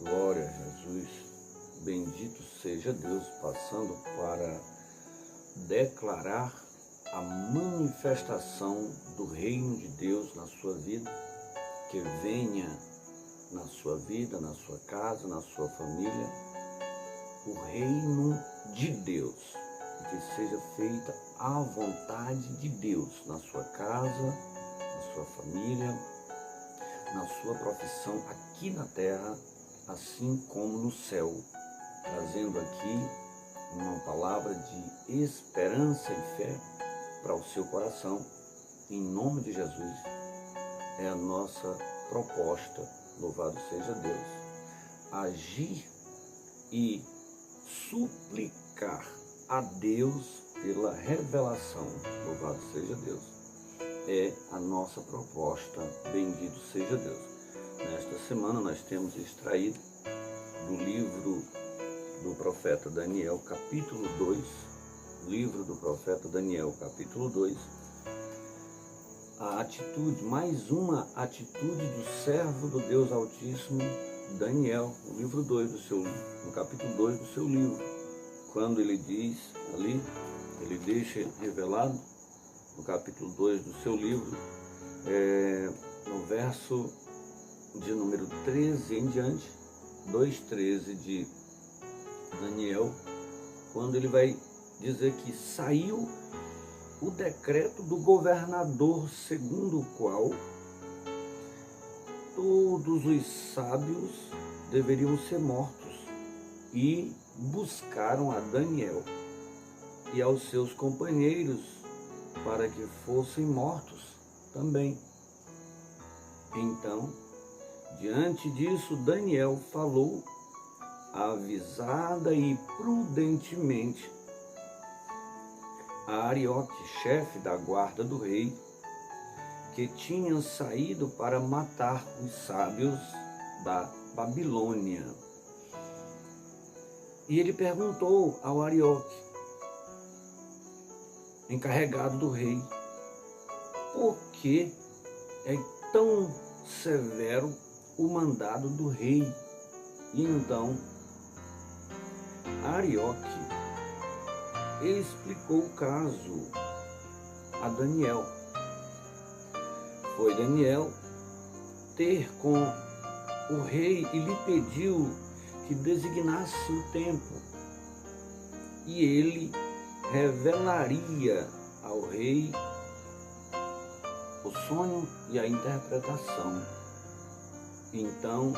Glória a Jesus, bendito seja Deus, passando para declarar a manifestação do reino de Deus na sua vida, que venha na sua vida, na sua casa, na sua família, o reino de Deus, e que seja feita a vontade de Deus na sua casa, na sua família, na sua profissão aqui na terra, assim como no céu, trazendo aqui uma palavra de esperança e fé para o seu coração, em nome de Jesus. É a nossa proposta, louvado seja Deus, agir e suplicar a Deus pela revelação, louvado seja Deus, é a nossa proposta, bendito seja Deus. Nesta semana nós temos extraído do livro do profeta Daniel, capítulo 2, livro do profeta Daniel, capítulo 2, a atitude, mais uma atitude do servo do Deus Altíssimo, Daniel, no livro 2 no capítulo 2 do seu livro, quando ele diz ali, ele deixa revelado no capítulo 2 do seu livro, no verso de número 13 em diante, 2:13 de Daniel, quando ele vai dizer que saiu o decreto do governador, segundo o qual todos os sábios deveriam ser mortos, e buscaram a Daniel e aos seus companheiros para que fossem mortos também. Então, diante disso, Daniel falou avisada e prudentemente a Arioque, chefe da guarda do rei, que tinha saído para matar os sábios da Babilônia. E ele perguntou ao Arioque, encarregado do rei, por que é tão severo o mandado do rei? E então Arioque explicou o caso a Daniel. Foi Daniel ter com o rei e lhe pediu que designasse o tempo, e ele revelaria ao rei o sonho e a interpretação. Então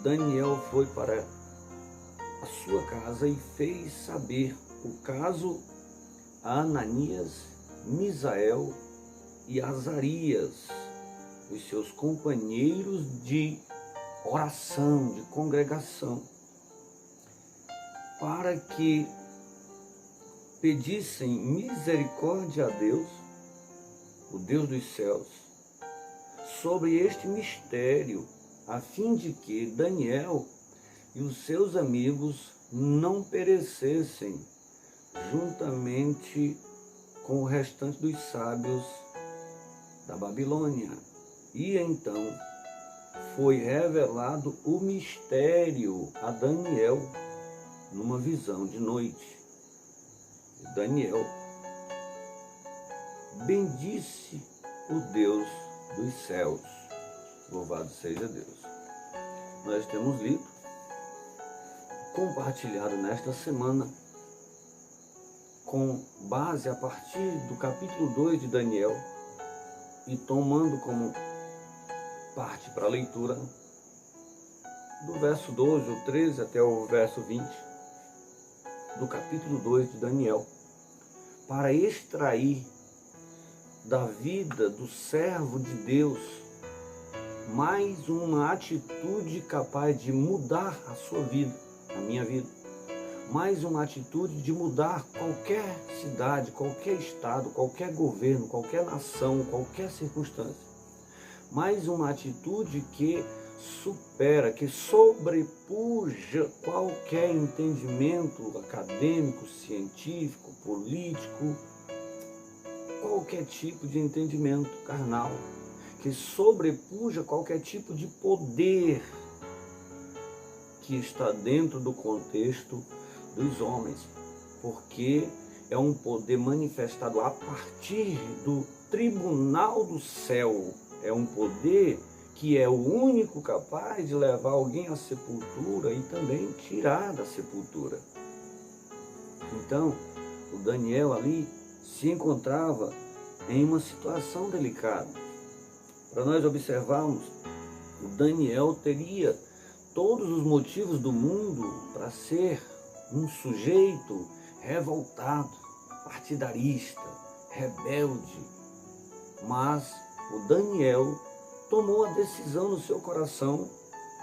Daniel foi para a sua casa e fez saber o caso a Ananias, Misael e Azarias, os seus companheiros de oração, de congregação, para que pedissem misericórdia a Deus, o Deus dos céus, sobre este mistério, a fim de que Daniel e os seus amigos não perecessem juntamente com o restante dos sábios da Babilônia. E então foi revelado o mistério a Daniel numa visão de noite. Daniel bendisse o Deus dos céus. Louvado seja Deus. Nós temos lido, compartilhado nesta semana, com base a partir do capítulo 2 de Daniel, e tomando como parte para a leitura do verso 12 ou 13 até o verso 20 do capítulo 2 de Daniel, para extrair da vida do servo de Deus mais uma atitude capaz de mudar a sua vida, a minha vida, mais uma atitude de mudar qualquer cidade, qualquer estado, qualquer governo, qualquer nação, qualquer circunstância, mais uma atitude que supera, que sobrepuja qualquer entendimento acadêmico, científico, político, qualquer tipo de entendimento carnal, que sobrepuja qualquer tipo de poder que está dentro do contexto dos homens, porque é um poder manifestado a partir do tribunal do céu. É um poder que é o único capaz de levar alguém à sepultura e também tirar da sepultura. Então, o Daniel ali se encontrava em uma situação delicada. Para nós observarmos, o Daniel teria todos os motivos do mundo para ser um sujeito revoltado, partidarista, rebelde. Mas o Daniel tomou a decisão no seu coração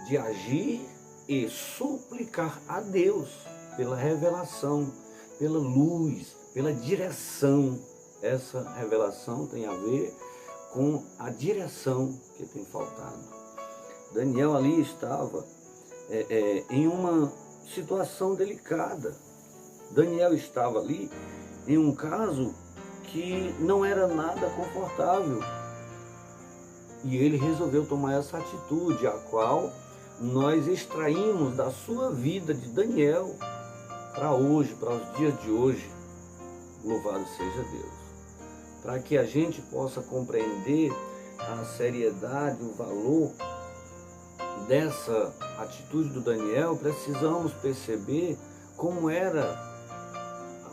de agir e suplicar a Deus pela revelação, pela luz, pela direção. Essa revelação tem a ver com a direção que tem faltado. Daniel ali estava em uma situação delicada. Daniel estava ali em um caso que não era nada confortável. E ele resolveu tomar essa atitude, a qual nós extraímos da sua vida de Daniel para hoje, para os dias de hoje. Louvado seja Deus. Para que a gente possa compreender a seriedade, o valor dessa atitude do Daniel, precisamos perceber como era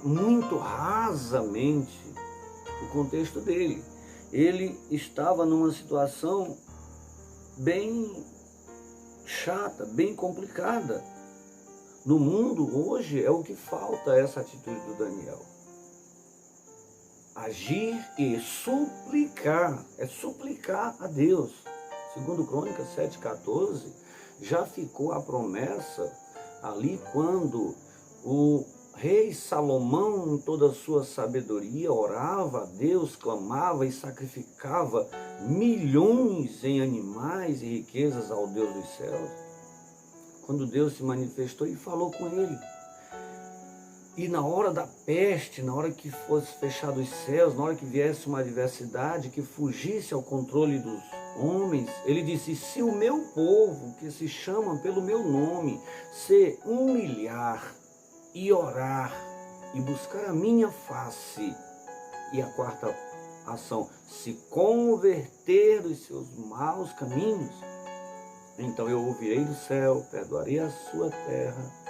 muito rasamente o contexto dele. Ele estava numa situação bem chata, bem complicada. No mundo hoje é o que falta, essa atitude do Daniel. Agir e suplicar, é suplicar a Deus. Segundo Crônicas 7,14, já ficou a promessa ali quando o rei Salomão, em toda a sua sabedoria, orava a Deus, clamava e sacrificava milhões em animais e riquezas ao Deus dos céus. Quando Deus se manifestou e falou com ele. E na hora da peste, na hora que fosse fechados os céus, na hora que viesse uma adversidade que fugisse ao controle dos homens, ele disse: se o meu povo, que se chama pelo meu nome, se humilhar e orar e buscar a minha face, e a quarta ação, se converter dos seus maus caminhos, então eu ouvirei do céu, perdoarei a sua terra,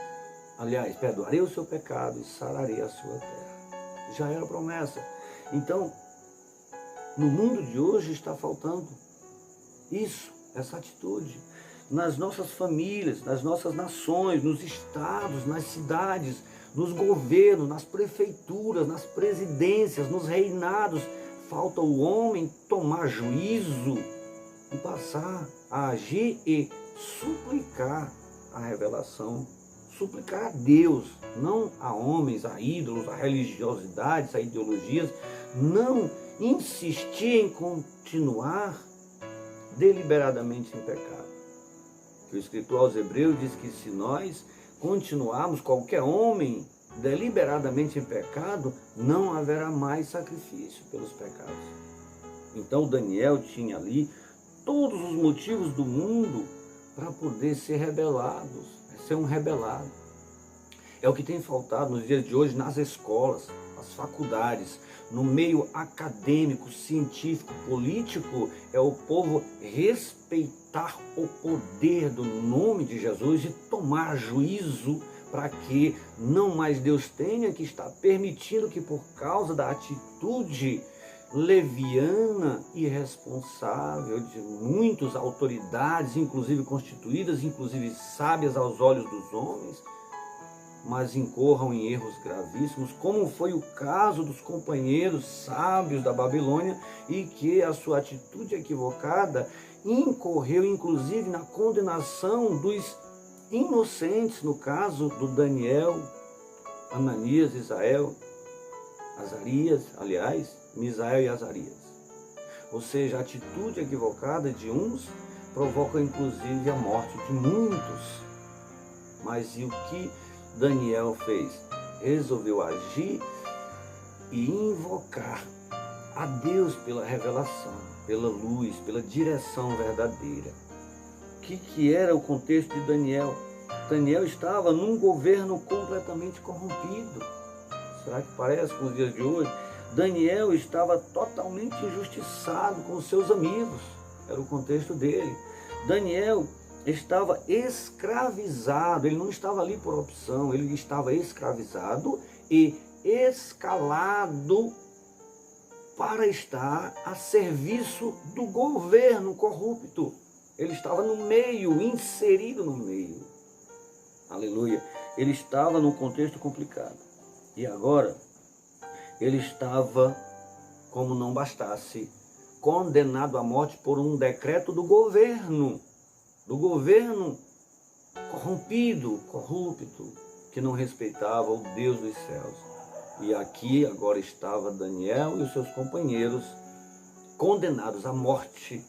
aliás, perdoarei o seu pecado e sararei a sua terra. Já era promessa. Então, no mundo de hoje está faltando isso, essa atitude. Nas nossas famílias, nas nossas nações, nos estados, nas cidades, nos governos, nas prefeituras, nas presidências, nos reinados, falta o homem tomar juízo e passar a agir e suplicar a revelação, suplicar a Deus, não a homens, a ídolos, a religiosidades, a ideologias, não insistir em continuar deliberadamente em pecado. O escritor aos Hebreus diz que se nós continuarmos, qualquer homem deliberadamente em pecado, não haverá mais sacrifício pelos pecados. Então Daniel tinha ali todos os motivos do mundo para poder ser rebelado, ser um rebelado. É o que tem faltado nos dias de hoje nas escolas, nas faculdades, no meio acadêmico, científico, político, é o povo respeitar o poder do nome de Jesus e tomar juízo para que não mais Deus tenha que estar permitindo que, por causa da atitude leviana e irresponsável de muitas autoridades, inclusive constituídas, inclusive sábias aos olhos dos homens, mas incorram em erros gravíssimos, como foi o caso dos companheiros sábios da Babilônia, e que a sua atitude equivocada incorreu inclusive na condenação dos inocentes, no caso do Daniel, Ananias, Misael e Azarias. Ou seja, a atitude equivocada de uns provoca inclusive a morte de muitos. Mas e o que Daniel fez? Resolveu agir e invocar a Deus pela revelação, pela luz, pela direção verdadeira. O que era o contexto de Daniel? Daniel estava num governo completamente corrompido. Será que parece com os dias de hoje? Daniel estava totalmente injustiçado com os seus amigos. Era o contexto dele. Daniel estava escravizado. Ele não estava ali por opção. Ele estava escravizado e escalado para estar a serviço do governo corrupto. Ele estava no meio, inserido no meio. Aleluia. Ele estava num contexto complicado. E agora, ele estava, como não bastasse, condenado à morte por um decreto do governo corrompido, corrupto, que não respeitava o Deus dos céus. E aqui agora estava Daniel e os seus companheiros condenados à morte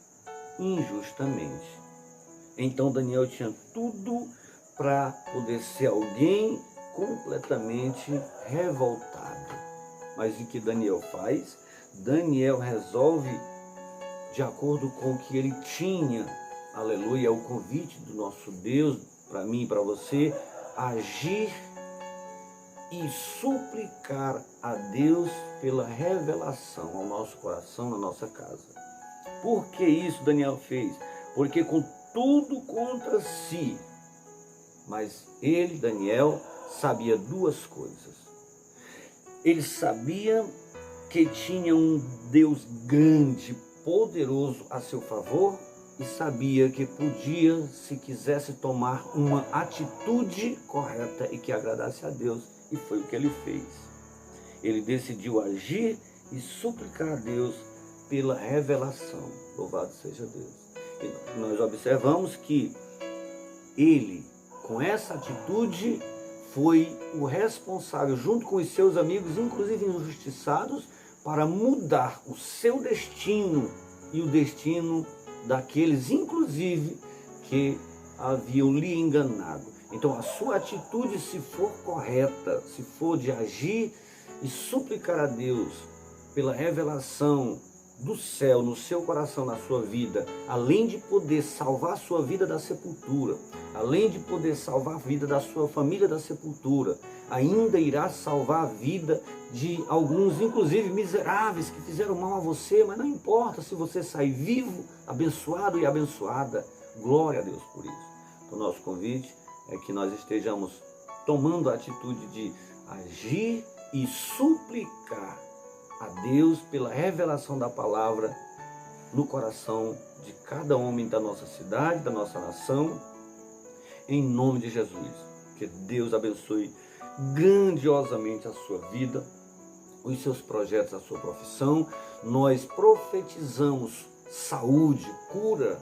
injustamente. Então Daniel tinha tudo para poder ser alguém completamente revoltado. Mas o que Daniel faz? Daniel resolve, de acordo com o que ele tinha, aleluia, o convite do nosso Deus, para mim e para você, agir e suplicar a Deus pela revelação ao nosso coração, na nossa casa. Por que isso Daniel fez? Porque com tudo contra si, mas ele, Daniel, sabia duas coisas. Ele sabia que tinha um Deus grande, poderoso a seu favor, e sabia que podia, se quisesse, tomar uma atitude correta e que agradasse a Deus. E foi o que ele fez. Ele decidiu agir e suplicar a Deus pela revelação. Louvado seja Deus. E nós observamos que ele, com essa atitude, foi o responsável, junto com os seus amigos, inclusive injustiçados, para mudar o seu destino e o destino daqueles, inclusive, que haviam lhe enganado. Então a sua atitude, se for correta, se for de agir e suplicar a Deus pela revelação do céu no seu coração, na sua vida, além de poder salvar a sua vida da sepultura, além de poder salvar a vida da sua família da sepultura, ainda irá salvar a vida de alguns, inclusive miseráveis, que fizeram mal a você, mas não importa se você sair vivo, abençoado e abençoada. Glória a Deus por isso. O nosso convite é que nós estejamos tomando a atitude de agir e suplicar a Deus pela revelação da palavra no coração de cada homem da nossa cidade, da nossa nação, em nome de Jesus. Que Deus abençoe grandiosamente a sua vida, os seus projetos, a sua profissão. Nós profetizamos saúde, cura,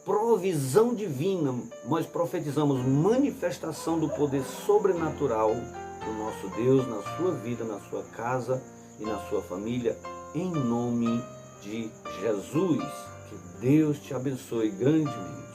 provisão divina. Nós profetizamos manifestação do poder sobrenatural do nosso Deus na sua vida, na sua casa e na sua família, em nome de Jesus. Que Deus te abençoe grandemente.